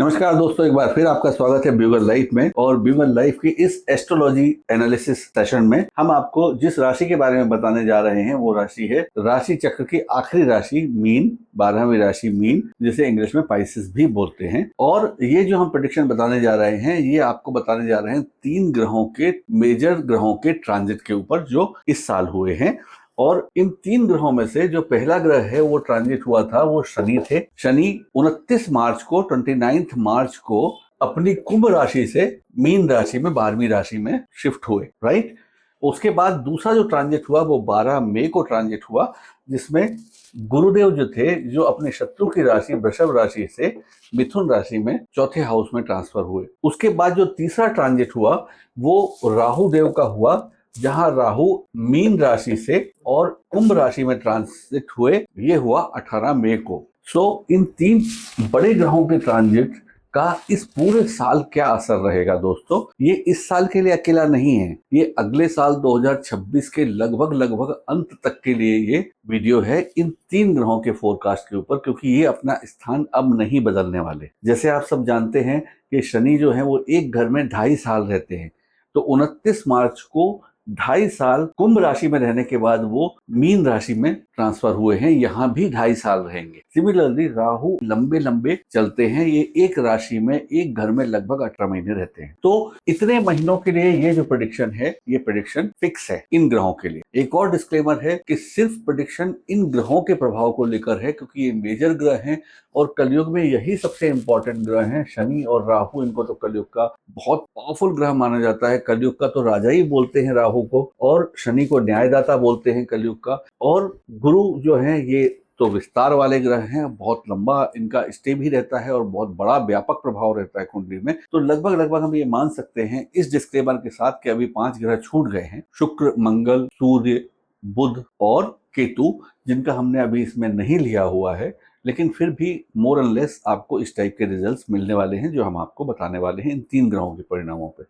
नमस्कार दोस्तों, एक बार फिर आपका स्वागत है ब्यूगल लाइफ में। और ब्यूगल लाइफ की इस एस्ट्रोलॉजी एनालिसिस सेशन में हम आपको जिस राशि के बारे में बताने जा रहे हैं वो राशि है राशि चक्र की आखिरी राशि मीन, 12वीं राशि मीन, जिसे इंग्लिश में पाइसेस भी बोलते हैं। और ये जो हम प्रेडिक्शन बताने जा रहे हैं ये आपको बताने जा रहे हैं 3 ग्रहों के, मेजर ग्रहों के ट्रांजिट के ऊपर जो इस साल हुए हैं। और इन 3 ग्रहों में से जो पहला ग्रह है वो ट्रांजिट हुआ था वो शनि थे। शनि 29 मार्च को, 29 मार्च को अपनी कुंभ राशि से मीन राशि में, 12वीं राशि में शिफ्ट हुए, राइट। उसके बाद दूसरा जो ट्रांजिट हुआ वो 12 मई को ट्रांजिट हुआ, जिसमें गुरुदेव जो थे, जो अपने शत्रु की राशि वृषभ राशि से मिथुन राशि में चौथे हाउस में ट्रांसफर हुए। उसके बाद जो तीसरा ट्रांजिट हुआ वो राहु देव का हुआ, जहां राहु मीन राशि से और कुंभ राशि में ट्रांजिट हुए। ये हुआ 18 मई को। इन 3 बड़े ग्रहों के ट्रांजिट का इस पूरे साल क्या असर रहेगा दोस्तों, ये इस साल के लिए अकेला नहीं है, ये अगले साल 2026 के लगभग अंत तक के लिए ये वीडियो है इन 3 ग्रहों के फोरकास्ट के ऊपर, क्योंकि ये अपना स्थान अब नहीं बदलने वाले। जैसे आप सब जानते हैं कि शनि जो है वो एक घर में 2.5 साल रहते हैं, तो 29 मार्च को 2.5 साल कुंभ राशि में रहने के बाद वो मीन राशि में ट्रांसफर हुए हैं, यहां भी 2.5 साल रहेंगे। सिमिलरली राहु लंबे चलते हैं, ये एक राशि में, एक घर में लगभग 18 महीने रहते हैं। तो इतने महीनों के लिए ये जो प्रेडिक्शन है ये प्रेडिक्शन फिक्स है इन ग्रहों के लिए। एक और डिस्क्लेमर है कि सिर्फ प्रेडिक्शन इन ग्रहों के प्रभाव को लेकर है, क्योंकि ये मेजर ग्रह हैं और कलयुग में यही सबसे इंपॉर्टेंट ग्रह हैं। शनि और राहु, इनको तो कलयुग का बहुत पावरफुल ग्रह माना जाता है। कलयुग का तो राजा ही बोलते हैं राहु को, और शनि को न्यायदाता बोलते हैं कलयुग का। और गुरु जो है ये तो विस्तार वाले ग्रह हैं, बहुत लंबा इनका स्टे भी रहता है और बहुत बड़ा व्यापक प्रभाव रहता है कुंडली में। तो लगभग हम ये मान सकते हैं इस डिस्क्लेमर के साथ कि अभी 5 ग्रह छूट गए हैं, शुक्र, मंगल, सूर्य, बुध और केतु, जिनका हमने अभी इसमें नहीं लिया हुआ है, लेकिन फिर भी मोर एंड लेस आपको इस टाइप के रिजल्ट्स मिलने वाले हैं जो हम आपको बताने वाले हैं इन 3 ग्रहों के परिणामों पे।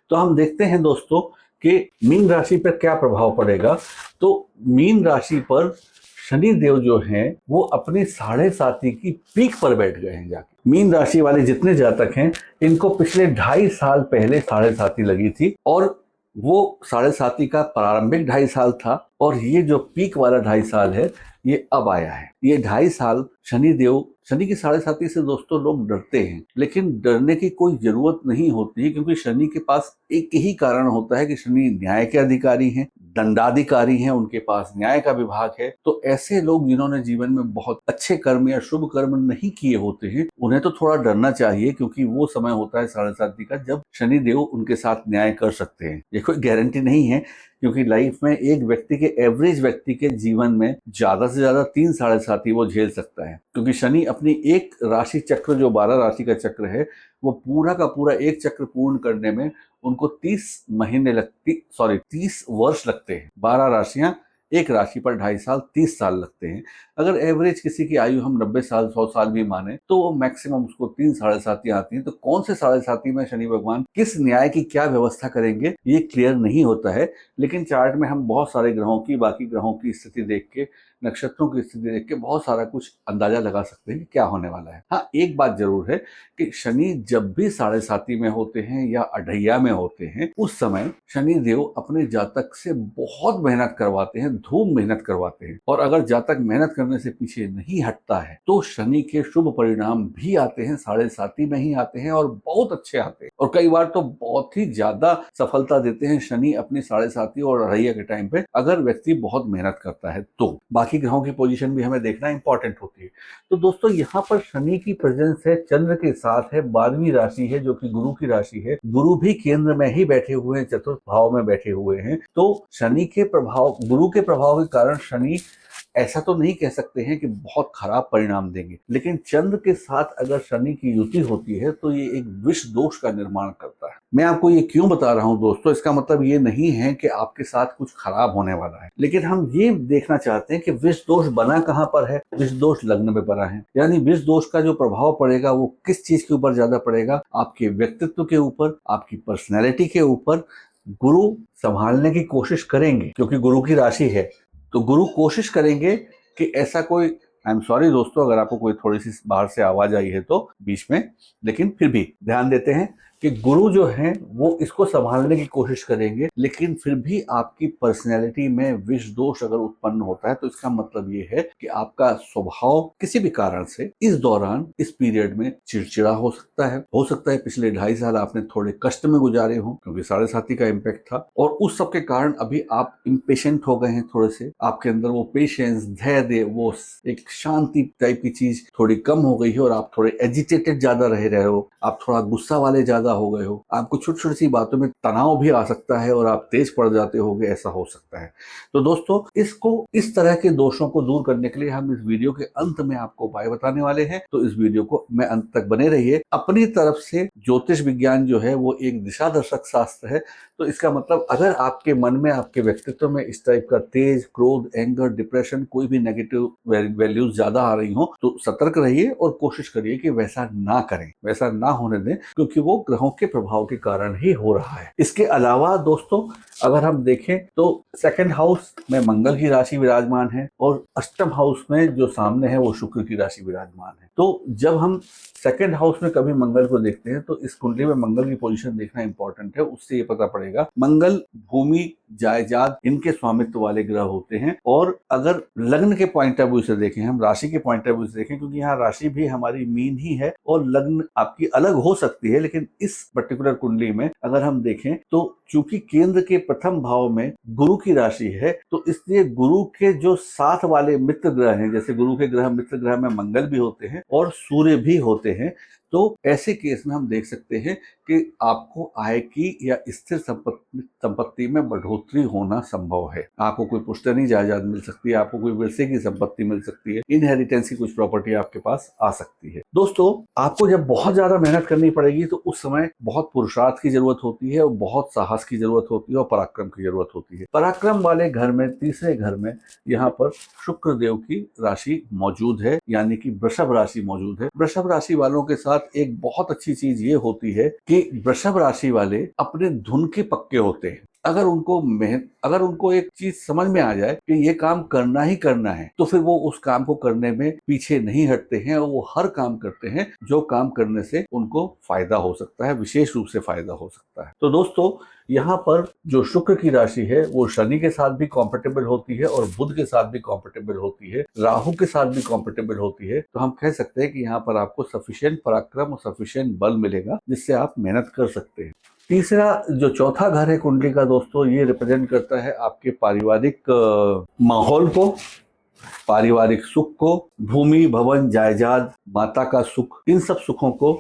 तो हम देखते हैं दोस्तों कि मीन राशि पर क्या प्रभाव पड़ेगा। तो मीन राशि पर शनि देव जो हैं वो अपने 7.5 की पीक पर बैठ गए हैं जाके। मीन राशि वाले जितने जातक हैं इनको पिछले 2.5 साल पहले 7.5 लगी थी, और वो 7.5 का प्रारंभिक 2.5 साल था, और ये जो पीक वाला 2.5 साल है ये अब आया है। ये 2.5 साल शनि की 7.5 से दोस्तों लोग डरते हैं, लेकिन डरने की कोई जरूरत नहीं होती है, क्योंकि शनि के पास एक ही कारण होता है कि शनि न्याय के अधिकारी हैं, दंडाधिकारी हैं, उनके पास न्याय का विभाग है। तो ऐसे लोग जिन्होंने जीवन में बहुत अच्छे कर्म या शुभ कर्म नहीं किए होते हैं, उन्हें तो थोड़ा डरना चाहिए, क्योंकि वो समय होता है 7.5 का जब शनि देव उनके साथ न्याय कर सकते हैं। ये कोई गारंटी नहीं है, क्योंकि लाइफ में एक व्यक्ति के, एवरेज व्यक्ति के जीवन में ज्यादा से ज्यादा 3 7.5 वो झेल सकता है, क्योंकि शनि अपनी एक राशि चक्र, जो 12 राशि का चक्र है, वो पूरा का पूरा एक चक्र पूर्ण करने में उनको 30 वर्ष लगते हैं। 12 राशियां, एक राशि पर 2.5 साल, 30 साल लगते हैं। अगर एवरेज किसी की आयु हम 90 साल 100 साल भी माने तो वो मैक्सिमम उसको 3 7.5 आती हैं। तो कौन से 7.5 में शनि भगवान किस न्याय की क्या व्यवस्था करेंगे ये क्लियर नहीं होता है, लेकिन चार्ट में हम बहुत सारे ग्रहों की, बाकी ग्रहों की स्थिति देख के, नक्षत्रों की स्थिति देख के बहुत सारा कुछ अंदाजा लगा सकते हैं कि क्या होने वाला है। हाँ, एक बात जरूर है कि शनि जब भी 7.5 में होते हैं या अढ़ैया में होते हैं, उस समय शनि देव अपने जातक से बहुत मेहनत करवाते हैं, धूम मेहनत करवाते हैं। और अगर जातक मेहनत करने से पीछे नहीं हटता है तो शनि के शुभ परिणाम भी आते हैं, 7.5 में ही आते हैं, और बहुत अच्छे आते हैं। और कई बार तो बहुत ही ज्यादा सफलता देते हैं शनि अपनी 7.5 और अढ़ैया के टाइम पे, अगर व्यक्ति बहुत मेहनत करता है तो। बाकी ग्रहों की पोजीशन भी हमें देखना इंपॉर्टेंट होती है। तो दोस्तों यहाँ पर शनि की प्रेजेंस है, चंद्र के साथ है, 12वीं राशि है जो कि गुरु की राशि है। गुरु भी केंद्र में ही बैठे हुए हैं, चतुर्थ भाव में बैठे हुए हैं। तो शनि के प्रभाव, गुरु के प्रभाव के कारण शनि ऐसा तो नहीं कह सकते हैं कि बहुत खराब परिणाम देंगे, लेकिन चंद्र के साथ अगर शनि की युति होती है तो ये एक विष दोष का निर्माण करता है। मैं आपको ये क्यों बता रहा हूं दोस्तों, इसका मतलब ये नहीं है कि आपके साथ कुछ खराब होने वाला है, लेकिन हम ये देखना चाहते हैं कि विष दोष बना कहां पर है। विष दोष लग्न में बना है, यानी विष दोष का जो प्रभाव पड़ेगा वो किस चीज के ऊपर ज्यादा पड़ेगा, आपके व्यक्तित्व के ऊपर, आपकी पर्सनैलिटी के ऊपर। गुरु संभालने की कोशिश करेंगे, क्योंकि गुरु की राशि है, तो गुरु कोशिश करेंगे कि ऐसा कोई आई एम सॉरी दोस्तों अगर आपको कोई थोड़ी सी बाहर से आवाज आई है तो बीच में, लेकिन फिर भी ध्यान देते हैं कि गुरु जो हैं वो इसको संभालने की कोशिश करेंगे, लेकिन फिर भी आपकी पर्सनैलिटी में विष दोष अगर उत्पन्न होता है तो इसका मतलब ये है कि आपका स्वभाव किसी भी कारण से इस दौरान, इस पीरियड में चिड़चिड़ा हो सकता है पिछले 2.5 साल आपने थोड़े कष्ट में गुजारे हो क्योंकि 7.5 का इम्पैक्ट था, और उस सब के कारण अभी आप इम्पेशेंट हो गए हैं, थोड़े से आपके अंदर वो पेशेंस, धैर्य, वो एक शांति टाइप की चीज थोड़ी कम हो गई है और आप थोड़े एजिटेटेड ज्यादा रहे हो, आप थोड़ा गुस्सा वाले ज्यादा हो गए हो, आपको छोटी छोटी सी बातों में तनाव भी आ सकता है और आप तेज पड़ जाते होगे, ऐसा हो सकता है। तो दोस्तों इसको, इस तरह के दोषों को दूर करने के लिए हम इस वीडियो के अंत में आपको उपाय बताने वाले हैं, तो इस वीडियो को में अंत तक बने रहिए। अपनी तरफ से ज्योतिष विज्ञान जो है वो एक दिशा दर्शक शास्त्र है, तो इसका मतलब अगर आपके मन में, आपके व्यक्तित्व में इस टाइप का तेज, क्रोध, एंगर, डिप्रेशन, कोई भी नेगेटिव वैल्यूज ज्यादा आ रही हो तो सतर्क रहिए और कोशिश करिए कि वैसा ना करें, वैसा ना होने दें, क्योंकि वो ग्रहों के प्रभाव के कारण ही हो रहा है। इसके अलावा दोस्तों अगर हम देखें तो 2nd हाउस में मंगल की राशि विराजमान है और 8th हाउस में जो सामने है वो शुक्र की राशि विराजमान है। तो जब हम 2nd हाउस में कभी मंगल को देखते हैं तो इस कुंडली में मंगल की पोजीशन देखना इंपॉर्टेंट है, उससे ये पता पड़ेगा। मंगल भूमि, जायदाद, इनके स्वामित्व वाले ग्रह होते हैं, और अगर लग्न के पॉइंट ऑफ व्यू से देखें, हम राशि के पॉइंट ऑफ व्यू से देखें, क्योंकि यहाँ राशि भी हमारी मीन ही है और लग्न आपकी अलग हो सकती है, लेकिन इस पर्टिकुलर कुंडली में अगर हम देखें तो चूंकि केंद्र के प्रथम भाव में गुरु की राशि है, तो इसलिए गुरु के जो साथ वाले मित्र ग्रह हैं, जैसे गुरु के ग्रह मित्र ग्रह में मंगल भी होते हैं और सूर्य भी होते हैं, तो ऐसे केस में हम देख सकते हैं कि आपको आय की या स्थिर संपत्ति में बढ़ोतरी होना संभव है। आपको कोई पुश्तैनी जायदाद मिल सकती है, आपको कोई विरसे की संपत्ति मिल सकती है, इनहेरिटेंस की कुछ प्रॉपर्टी आपके पास आ सकती है। दोस्तों आपको जब बहुत ज्यादा मेहनत करनी पड़ेगी तो उस समय बहुत पुरुषार्थ की जरूरत होती है और बहुत साहस की जरूरत होती है और पराक्रम की जरूरत होती है। पराक्रम वाले घर में, तीसरे घर में यहाँ पर शुक्र देव की राशि मौजूद है, यानी कि वृषभ राशि मौजूद है। वृषभ राशि वालों के साथ एक बहुत अच्छी चीज ये होती है कि वृषभ राशि वाले अपने धुन के पक्के होते हैं। अगर उनको एक चीज समझ में आ जाए कि ये काम करना ही करना है, तो फिर वो उस काम को करने में पीछे नहीं हटते हैं और वो हर काम करते हैं जो काम करने से उनको फायदा हो सकता है, विशेष रूप से फायदा हो सकता है। तो दोस्तों यहाँ पर जो शुक्र की राशि है वो शनि के साथ भी कॉम्पेटेबल होती है और बुध के साथ भी कॉम्पेटेबल होती है, राहु के साथ भी कॉम्पेटेबल होती है। तो हम कह सकते हैं कि यहाँ पर आपको सफिशिएंट पराक्रम और सफिशिएंट बल मिलेगा जिससे आप मेहनत कर सकते हैं। तीसरा जो चौथा घर है कुंडली का दोस्तों, ये रिप्रेजेंट करता है आपके पारिवारिक माहौल को, पारिवारिक सुख को, भूमि, भवन, जायदाद, माता का सुख, इन सब सुखों को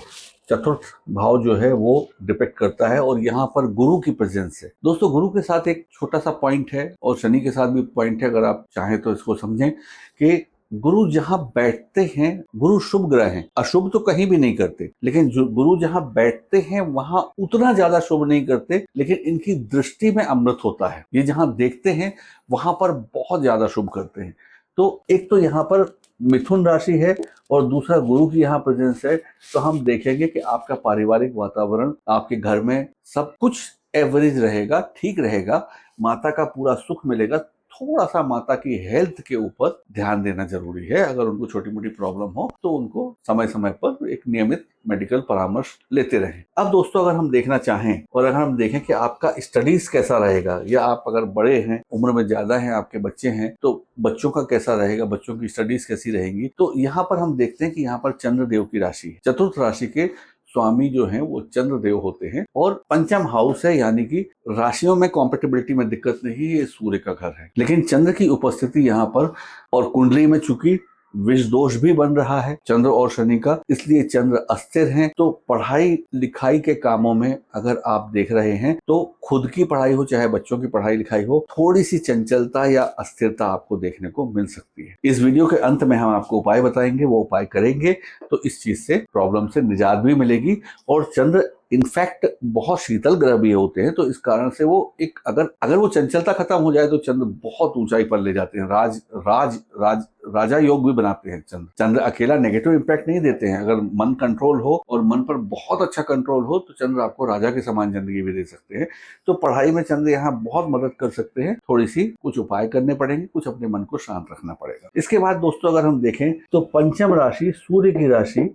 4th भाव जो है वो डिपेक्ट करता है। और यहाँ पर गुरु की प्रेजेंस है दोस्तों। गुरु के साथ एक छोटा सा पॉइंट है और शनि के साथ भी पॉइंट है, अगर आप चाहें तो इसको समझें कि गुरु जहां बैठते हैं, गुरु शुभ ग्रह हैं, अशुभ तो कहीं भी नहीं करते, लेकिन जो गुरु जहां बैठते हैं वहां उतना ज्यादा शुभ नहीं करते, लेकिन इनकी दृष्टि में अमृत होता है। ये जहां देखते हैं वहां पर बहुत ज्यादा शुभ करते हैं। तो एक तो यहाँ पर मिथुन राशि है और दूसरा गुरु की यहाँ प्रेजेंस है, तो हम देखेंगे कि आपका पारिवारिक वातावरण, आपके घर में सब कुछ एवरेज रहेगा, ठीक रहेगा, माता का पूरा सुख मिलेगा। थोड़ा सा माता की हेल्थ के ऊपर ध्यान देना जरूरी है। अगर उनको छोटी मोटी प्रॉब्लम हो तो उनको समय समय पर एक नियमित मेडिकल परामर्श लेते रहें। अब दोस्तों अगर हम देखना चाहें और अगर हम देखें कि आपका स्टडीज कैसा रहेगा, या आप अगर बड़े हैं, उम्र में ज्यादा हैं, आपके बच्चे हैं, तो बच्चों का कैसा रहेगा, बच्चों की स्टडीज कैसी रहेंगी, तो यहाँ पर हम देखते हैं कि यहाँ पर चंद्रदेव की राशि है। 4th राशि के स्वामी जो हैं वो चंद्रदेव होते हैं और 5th हाउस है, यानी कि राशियों में कॉम्पेटिबिलिटी में दिक्कत नहीं, ये सूर्य का घर है। लेकिन चंद्र की उपस्थिति यहाँ पर और कुंडली में चूंकि विष दोष भी बन रहा है चंद्र और शनि का, इसलिए चंद्र अस्थिर हैं। तो पढ़ाई लिखाई के कामों में अगर आप देख रहे हैं तो खुद की पढ़ाई हो चाहे बच्चों की पढ़ाई लिखाई हो, थोड़ी सी चंचलता या अस्थिरता आपको देखने को मिल सकती है। इस वीडियो के अंत में हम आपको उपाय बताएंगे, वो उपाय करेंगे तो इस चीज से, प्रॉब्लम से निजात भी मिलेगी और चंद्र इनफैक्ट बहुत शीतल ग्रह भी होते हैं, तो इस कारण से वो एक अगर वो चंचलता खत्म हो जाए तो चंद्र बहुत ऊंचाई पर ले जाते हैं, राज राज राज राजा योग भी बनाते हैं। चंद्र अकेला नेगेटिव इंपैक्ट नहीं देते हैं। अगर मन कंट्रोल हो और मन पर बहुत अच्छा कंट्रोल हो तो चंद्र आपको राजा के समान जिंदगी भी दे सकते हैं। तो पढ़ाई में चंद्र यहाँ बहुत मदद कर सकते हैं। थोड़ी सी कुछ उपाय करने पड़ेंगे, कुछ अपने मन को शांत रखना पड़ेगा। इसके बाद दोस्तों अगर हम देखें तो पंचम राशि सूर्य की राशि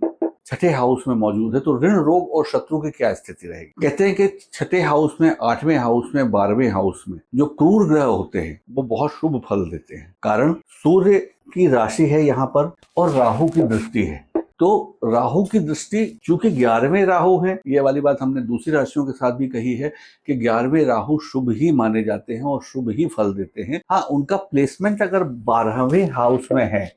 छठे हाउस में मौजूद है, तो ऋण रोग और शत्रु की क्या स्थिति रहेगी। कहते हैं कि छठे हाउस में, आठवें हाउस में, 12वें हाउस में जो क्रूर ग्रह होते हैं वो बहुत शुभ फल देते हैं। कारण सूर्य की राशि है यहाँ पर और राहु की दृष्टि है। तो राहु की दृष्टि, चूंकि 11वें राहु है, ये वाली बात हमने दूसरी राशियों के साथ भी कही है कि 11वें राहु शुभ ही माने जाते हैं और शुभ ही फल देते हैं। हाँ, उनका प्लेसमेंट अगर 12वें हाउस में है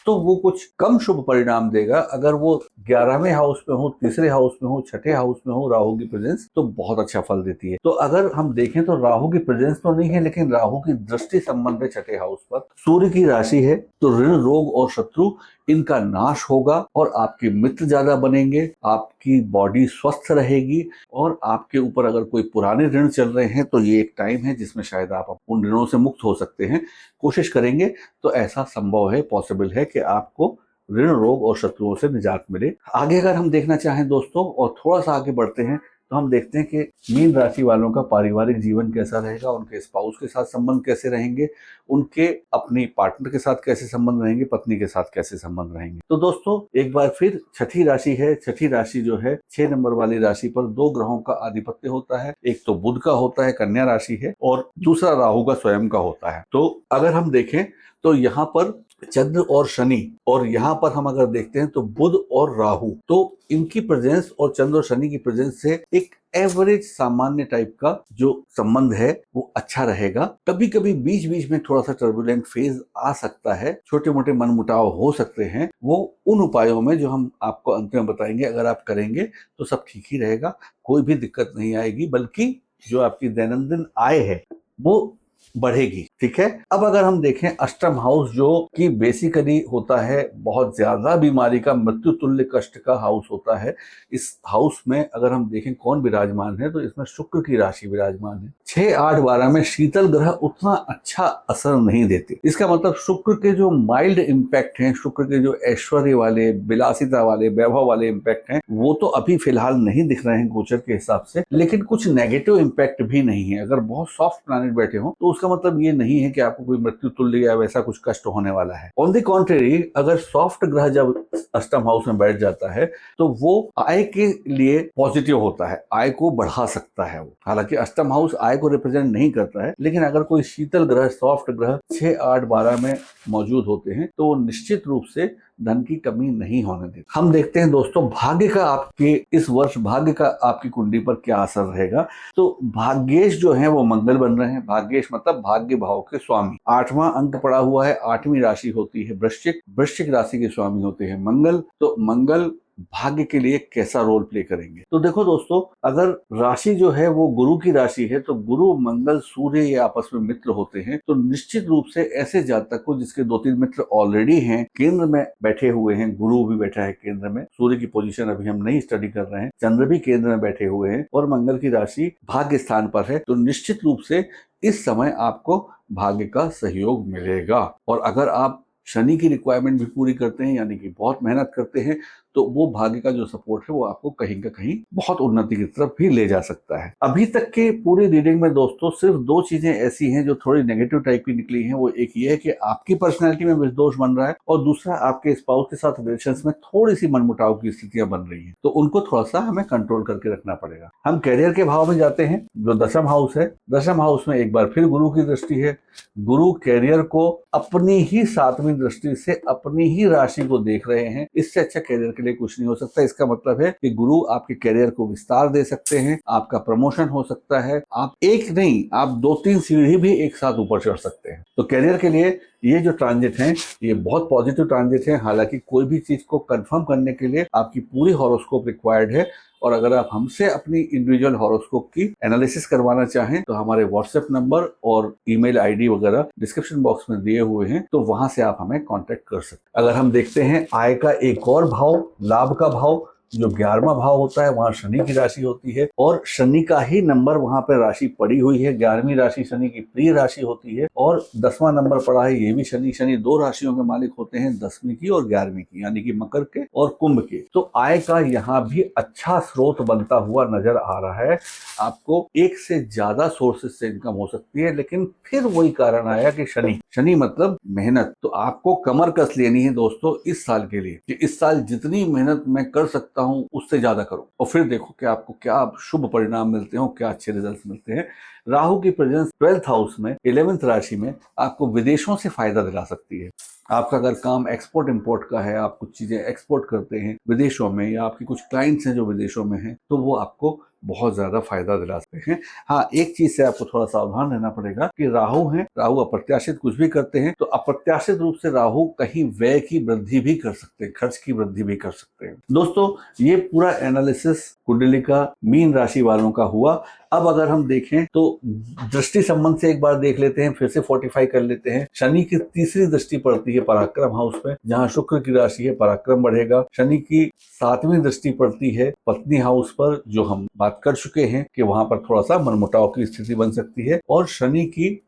तो वो कुछ कम शुभ परिणाम देगा। अगर वो 11वें हाउस में हो, तीसरे हाउस में हो, छठे हाउस में हो राहु की प्रेजेंस, तो बहुत अच्छा फल देती है। तो अगर हम देखें तो राहु की प्रेजेंस तो नहीं है, लेकिन राहु की दृष्टि संबंध है छठे हाउस पर। सूर्य की राशि है तो ऋण रोग और शत्रु इनका नाश होगा और आपके मित्र ज्यादा बनेंगे, आपकी बॉडी स्वस्थ रहेगी और आपके ऊपर अगर कोई पुराने ऋण चल रहे हैं तो ये एक टाइम है जिसमें शायद आप उन ऋणों से मुक्त हो सकते हैं। कोशिश करेंगे तो ऐसा संभव है, पॉसिबल है कि आपको ऋण रोग और शत्रुओं से निजात मिले। आगे अगर हम देखना चाहें दोस्तों और थोड़ा सा आगे बढ़ते हैं तो हम देखते हैं कि मीन राशि वालों का पारिवारिक जीवन कैसा रहेगा, उनके स्पाउस के साथ संबंध कैसे रहेंगे, उनके अपनी पार्टनर के साथ कैसे संबंध रहेंगे, पत्नी के साथ कैसे संबंध रहेंगे। तो दोस्तों एक बार फिर छठी राशि है। छठी राशि जो है 6 नंबर वाली राशि पर 2 ग्रहों का आधिपत्य होता है। एक तो बुध का होता है, कन्या राशि है, और दूसरा राहु का स्वयं का होता है। तो अगर हम देखें तो यहाँ पर चंद्र और शनि, और यहाँ पर हम अगर देखते हैं तो बुध और राहु, तो इनकी प्रेजेंस और चंद्र और शनि की प्रेजेंस से एक एवरेज सामान्य टाइप का जो संबंध है वो अच्छा रहेगा। कभी कभी बीच बीच में थोड़ा सा टर्बुलेंट फेज आ सकता है, छोटे मोटे मनमुटाव हो सकते हैं। वो उन उपायों में जो हम आपको अंत में बताएंगे अगर आप करेंगे तो सब ठीक ही रहेगा, कोई भी दिक्कत नहीं आएगी, बल्कि जो आपकी दैनंदिन आय है वो बढ़ेगी। ठीक है। अब अगर हम देखें अष्टम हाउस जो कि बेसिकली होता है बहुत ज्यादा बीमारी का, मृत्यु तुल्य कष्ट का हाउस होता है। इस हाउस में अगर हम देखें कौन विराजमान है तो इसमें शुक्र की राशि विराजमान है। 6, 8, 12 में शीतल ग्रह उतना अच्छा असर नहीं देते। इसका मतलब शुक्र के जो माइल्ड इम्पैक्ट हैं, शुक्र के जो ऐश्वर्य वाले, विलासिता वाले, वैभव वाले इम्पैक्ट हैं वो तो अभी फिलहाल नहीं दिख रहे हैं गोचर के हिसाब से, लेकिन कुछ नेगेटिव इम्पैक्ट भी नहीं है। अगर बहुत सॉफ्ट प्लैनेट बैठे हो तो उसका मतलब ये नहीं है कि आपको कोई मृत्यु तुल्य या वैसा कुछ कष्ट होने वाला है। ऑन द कॉन्ट्रेरी, अगर सॉफ्ट ग्रह जब अष्टम हाउस में बैठ जाता है तो वो आय के लिए पॉजिटिव होता है, आय को बढ़ा सकता है वो। हालांकि अष्टम हाउस आय को रिप्रेजेंट नहीं करता है, लेकिन अगर कोई शीतल ग्रह, सॉफ्ट ग्रह 6, 8, 12 में मौजूद होते हैं तो वो निश्चित रूप से धन की कमी नहीं होने देते। हम देखते हैं दोस्तों भाग्य का, आपके इस वर्ष भाग्य का आपकी कुंडली पर क्या असर रहेगा। तो भाग्येश जो है वो मंगल बन रहे हैं। भाग्येश मतलब भाग्य भाव के स्वामी। 8वां अंक पड़ा हुआ है, 8वीं राशि होती है वृश्चिक, वृश्चिक राशि के स्वामी होते हैं मंगल। तो मंगल भाग्य के लिए कैसा रोल प्ले करेंगे। तो देखो दोस्तों, अगर राशि जो है वो गुरु की राशि है तो गुरु, मंगल, सूर्य ये आपस में मित्र होते हैं। तो निश्चित रूप से ऐसे जातक को जिसके 2-3 मित्र ऑलरेडी हैं, केंद्र में बैठे हुए हैं, गुरु भी बैठा है केंद्र में, सूर्य की पोजीशन अभी हम नहीं स्टडी कर रहे हैं, चंद्र भी केंद्र में बैठे हुए हैं और मंगल की राशि भाग्य स्थान पर है, तो निश्चित रूप से इस समय आपको भाग्य का सहयोग मिलेगा। और अगर आप शनि की रिक्वायरमेंट भी पूरी करते हैं, यानी कि बहुत मेहनत करते हैं, तो वो भाग्य का जो सपोर्ट है वो आपको कहीं का कहीं बहुत उन्नति की तरफ भी ले जा सकता है। अभी तक के पूरी रीडिंग में दोस्तों सिर्फ 2 चीजें ऐसी हैं जो थोड़ी नेगेटिव टाइप की निकली हैं। वो एक ये है कि आपकी पर्सनैलिटी में विषदोष बन रहा है, और दूसरा आपके स्पाउस के साथ रिलेशंस में थोड़ी सी मनमुटाव की स्थितियां बन रही हैं, तो उनको थोड़ा सा हमें कंट्रोल करके रखना पड़ेगा। हम कैरियर के भाव में जाते हैं, जो दशम हाउस है। दशम हाउस में एक बार फिर गुरु की दृष्टि है। गुरु कैरियर को अपनी ही 7वीं दृष्टि से अपनी ही राशि को देख रहे हैं। इससे अच्छा कैरियर के लिए कुछ नहीं हो सकता। इसका मतलब है कि गुरु आपके कैरियर को विस्तार दे सकते हैं, आपका प्रमोशन हो सकता है, आप एक नहीं आप 2-3 सीढ़ी भी एक साथ ऊपर चढ़ सकते हैं। तो कैरियर के लिए ये जो ट्रांजिट है ये बहुत पॉजिटिव ट्रांजिट है। हालांकि कोई भी चीज को कंफर्म करने के लिए आपकी पूरी हॉरोस्कोप रिक्वायर्ड है, और अगर आप हमसे अपनी इंडिविजुअल हॉरोस्कोप की एनालिसिस करवाना चाहें तो हमारे व्हाट्सएप नंबर और ईमेल आईडी वगैरह डिस्क्रिप्शन बॉक्स में दिए हुए हैं, तो वहां से आप हमें कांटेक्ट कर सकते हैं। अगर हम देखते हैं आय का एक और भाव, लाभ का भाव, जो 11वां भाव होता है वहां शनि की राशि होती है और शनि का ही नंबर वहां पर राशि पड़ी हुई है। 11वीं राशि शनि की प्रिय राशि होती है और 10वां नंबर पड़ा है ये भी शनि। शनि दो राशियों के मालिक होते हैं, 10वीं की और 11वीं की, यानी कि मकर के और कुंभ के। तो आय का यहाँ भी अच्छा स्रोत बनता हुआ नजर आ रहा है। आपको एक से ज्यादा सोर्सेज से इनकम हो सकती है, लेकिन फिर वही कारण आया कि शनि, शनि मतलब मेहनत। तो आपको कमर कस लेनी है दोस्तों इस साल के लिए कि इस साल जितनी मेहनत मैं कर सकता हूं उससे ज्यादा करो और फिर देखो कि आपको क्या शुभ परिणाम मिलते हो, क्या अच्छे रिजल्ट मिलते हैं। राहु की प्रेजेंस 12th हाउस में 11th राशि में आपको विदेशों से फायदा दिला सकती है। आपका अगर काम एक्सपोर्ट इंपोर्ट का है, आप कुछ चीजें एक्सपोर्ट करते हैं विदेशों में, या आपकी कुछ क्लाइंट्स हैं जो विदेशों में हैं, तो वो आपको बहुत ज्यादा फायदा दिला सकते हैं। हाँ, एक चीज से आपको थोड़ा सावधान रहना पड़ेगा कि राहु है, राहु अप्रत्याशित कुछ भी करते हैं तो अप्रत्याशित रूप से राहु कहीं व्यय की वृद्धि भी कर सकते हैं, खर्च की वृद्धि भी कर सकते हैं। दोस्तों, ये पूरा एनालिसिस कुंडली का मीन राशि वालों का हुआ। अब अगर हम देखें तो दृष्टि संबंध से एक बार देख लेते हैं, फिर से 45 कर लेते हैं। शनि की तीसरी दृष्टि पड़ती है पराक्रम हाउस पे, जहां शुक्र की राशि है, पराक्रम बढ़ेगा। शनि की 7वीं दृष्टि पड़ती है पत्नी हाउस पर, जो हम बात कर चुके हैं कि वहां पर थोड़ा सा मनमुटाव की स्थिति बन सकती है। और शनि की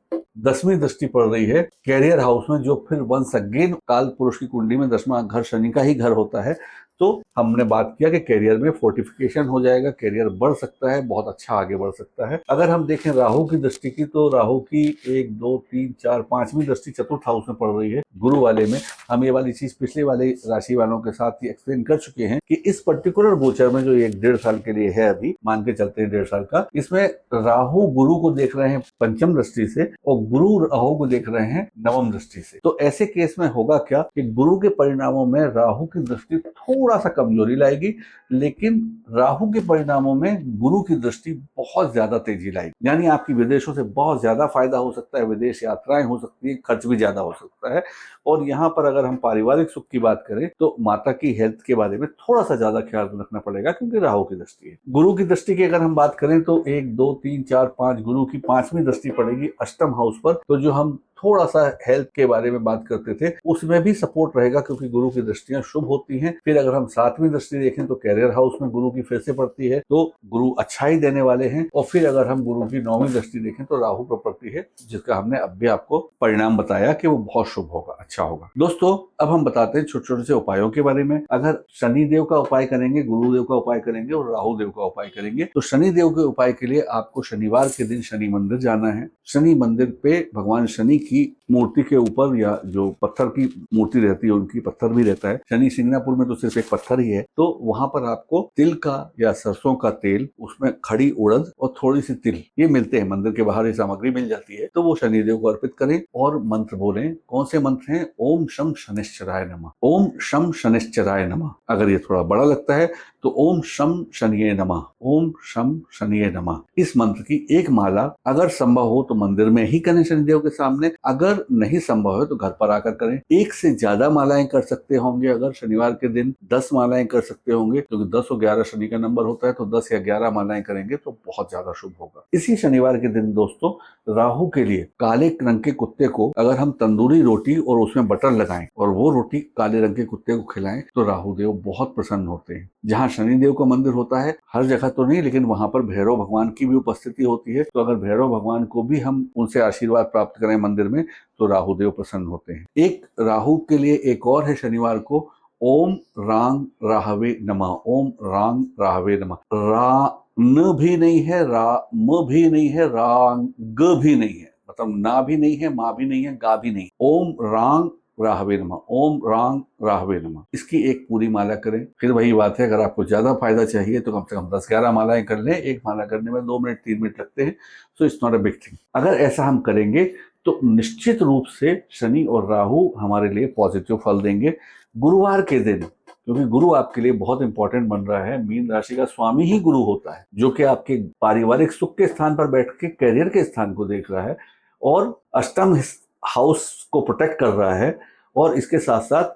10वीं दृष्टि पड़ रही है कैरियर हाउस में, जो फिर वंस अगेन काल पुरुष की कुंडली में 10वां घर शनि का ही घर होता है। तो हमने बात किया कि कैरियर में फोर्टिफिकेशन हो जाएगा, कैरियर बढ़ सकता है, बहुत अच्छा आगे बढ़ सकता है। अगर हम देखें राहु की दृष्टि की, तो राहु की 1 2 3 4 5वीं दृष्टि 4th हाउस में पड़ रही है गुरु वाले में। हम ये वाली चीज पिछले वाले राशि वालों के साथ ही एक्सप्लेन कर चुके हैं कि इस पर्टिकुलर गोचर में जो 1-1.5 साल के लिए है, अभी मान के चलते हैं 1.5 साल का, इसमें राहु गुरु को देख रहे हैं पंचम दृष्टि से और गुरु राहु को देख रहे हैं नवम दृष्टि से। तो ऐसे केस में होगा क्या कि गुरु के परिणामों में राहु की दृष्टि थोड़ा सा कमजोरी लाएगी, लेकिन राहु के परिणामों में गुरु की दृष्टि बहुत ज्यादा तेजी लाएगी। यानी आपकी विदेशों से बहुत ज्यादा फायदा हो सकता है, विदेश यात्राएं हो सकती है, खर्च भी ज्यादा हो सकता है। और यहाँ पर अगर हम पारिवारिक सुख की बात करें तो माता की हेल्थ के बारे में थोड़ा सा ज्यादा ख्याल रखना पड़ेगा, क्योंकि राहु की दृष्टि है। गुरु की दृष्टि की अगर हम बात करें तो 1 2 3 4 5 गुरु की 5वीं दृष्टि पड़ेगी अष्टम हाउस पर। तो जो हम थोड़ा सा हेल्थ के बारे में बात करते थे उसमें भी सपोर्ट रहेगा, क्योंकि गुरु की दृष्टियां शुभ होती हैं। फिर अगर हम 7वीं दृष्टि देखें तो कैरियर हाउस में गुरु की फिर से पड़ती है, तो गुरु अच्छा ही देने वाले हैं। और फिर अगर हम गुरु की 9वीं दृष्टि देखें तो राहु प्रॉपर्टी है, जिसका हमने अब भी आपको परिणाम बताया कि वो बहुत शुभ होगा, अच्छा होगा। दोस्तों, अब हम बताते हैं छोटे छोटे से उपायों के बारे में। अगर शनि देव का उपाय करेंगे, गुरुदेव का उपाय करेंगे और राहु देव का उपाय करेंगे, तो शनि देव के उपाय के लिए आपको शनिवार के दिन शनि मंदिर जाना है। शनि मंदिर पे भगवान शनि की मूर्ति के ऊपर, या जो पत्थर की मूर्ति रहती है उनकी पत्थर भी रहता है, शनि सिंगनापुर में तो सिर्फ एक पत्थर ही है, तो वहां पर आपको तिल का या सरसों का तेल, उसमें खड़ी उड़द और थोड़ी सी तिल, ये मिलते हैं मंदिर के बाहर, ये सामग्री मिल जाती है। तो वो शनिदेव को अर्पित करें और मंत्र बोलें। कौन से मंत्र हैं? ओम शम शनिश्चराय नमः, ओम शम शनिश्चराय नमः। अगर ये थोड़ा बड़ा लगता है तो ओम शम शनिये नमः, ओम शम शनिये नमः। इस मंत्र की एक माला अगर संभव हो तो मंदिर में ही करें शनिदेव के सामने, अगर नहीं संभव है तो घर पर आकर करें। एक से ज्यादा मालाएं कर सकते होंगे, अगर शनिवार के दिन 10 मालाएं कर सकते होंगे, क्योंकि 10 और 11 शनि का नंबर होता है, तो 10 या 11 मालाएं करेंगे तो बहुत ज्यादा शुभ होगा। इसी शनिवार के दिन दोस्तों, राहु के लिए काले रंग के कुत्ते को अगर हम तंदूरी रोटी और उसमें बटर लगाएं और वो रोटी काले रंग के कुत्ते को खिलाएं तो राहु देव बहुत प्रसन्न होते हैं। जहाँ शनिदेव का मंदिर होता है, हर जगह तो नहीं, लेकिन वहां पर भैरव भगवान की भी उपस्थिति होती है, तो अगर भैरव भगवान को भी हम उनसे आशीर्वाद प्राप्त करें मंदिर में तो राहु देव प्रसन्न होते हैं। एक राहु के लिए एक और है शनिवार को, ओम रांग राहवे नमः, ओम रांग राहवे नमः। रा न भी नहीं है, रा म भी नहीं है, रांग ग भी नहीं है, मतलब ना भी नहीं है, माँ भी नहीं है, गा भी नहीं। ओम रांग राहवे नमः, ओम रांग राहवे नमः। इसकी एक पूरी माला करें। फिर वही बात है, अगर आपको ज्यादा फायदा चाहिए तो कम से कम 10-11 मालाएं कर लें। एक माला करने में 2 मिनट 3 मिनट लगते हैं, so it's not a big thing. अगर ऐसा हम करेंगे तो निश्चित रूप से शनि और राहु हमारे लिए पॉजिटिव फल देंगे। गुरुवार के दिन, क्योंकि गुरु आपके लिए बहुत इंपॉर्टेंट बन रहा है, मीन राशि का स्वामी ही गुरु होता है, जो कि आपके पारिवारिक सुख के स्थान पर बैठ के कैरियर के स्थान को देख रहा है और अष्टम हाउस को प्रोटेक्ट कर रहा है, और इसके साथ साथ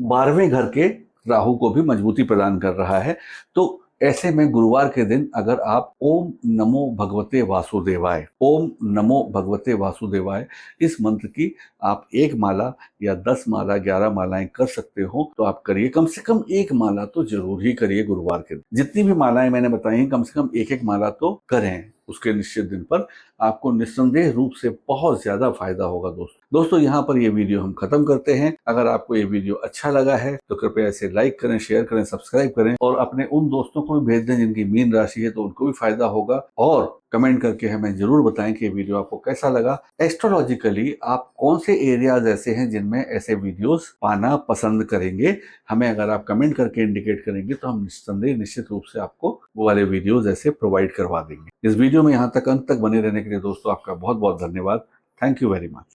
12वें घर के राहु को भी मजबूती प्रदान कर रहा है। तो ऐसे में गुरुवार के दिन अगर आप ओम नमो भगवते वासुदेवाय, ओम नमो भगवते वासुदेवाय इस मंत्र की आप 1 माला या 10 माला 11 मालाएं कर सकते हो तो आप करिए। कम से कम 1 माला तो जरूर ही करिए गुरुवार के दिन। जितनी भी मालाएं मैंने बताई हैं कम से कम 1-1 माला तो करें उसके निश्चित दिन पर। आपको निस्संदेह रूप से बहुत ज्यादा फायदा होगा। दोस्तों यहाँ पर ये वीडियो हम खत्म करते हैं। अगर आपको ये वीडियो अच्छा लगा है तो कृपया इसे लाइक करें, शेयर करें, सब्सक्राइब करें और अपने उन दोस्तों को भी भेज दें जिनकी मीन राशि है तो उनको भी फायदा होगा। और कमेंट करके हमें जरूर बताएं कि ये वीडियो आपको कैसा लगा। एस्ट्रोलॉजिकली आप कौन से एरियाज ऐसे हैं जिनमें ऐसे वीडियोस पाना पसंद करेंगे, हमें अगर आप कमेंट करके इंडिकेट करेंगे तो हम निस्संदेह निश्चित रूप से आपको वो वाले वीडियोस ऐसे प्रोवाइड करवा देंगे। इस वीडियो में यहाँ तक अंत तक बने रहने के लिए दोस्तों आपका बहुत बहुत धन्यवाद। Thank you very much.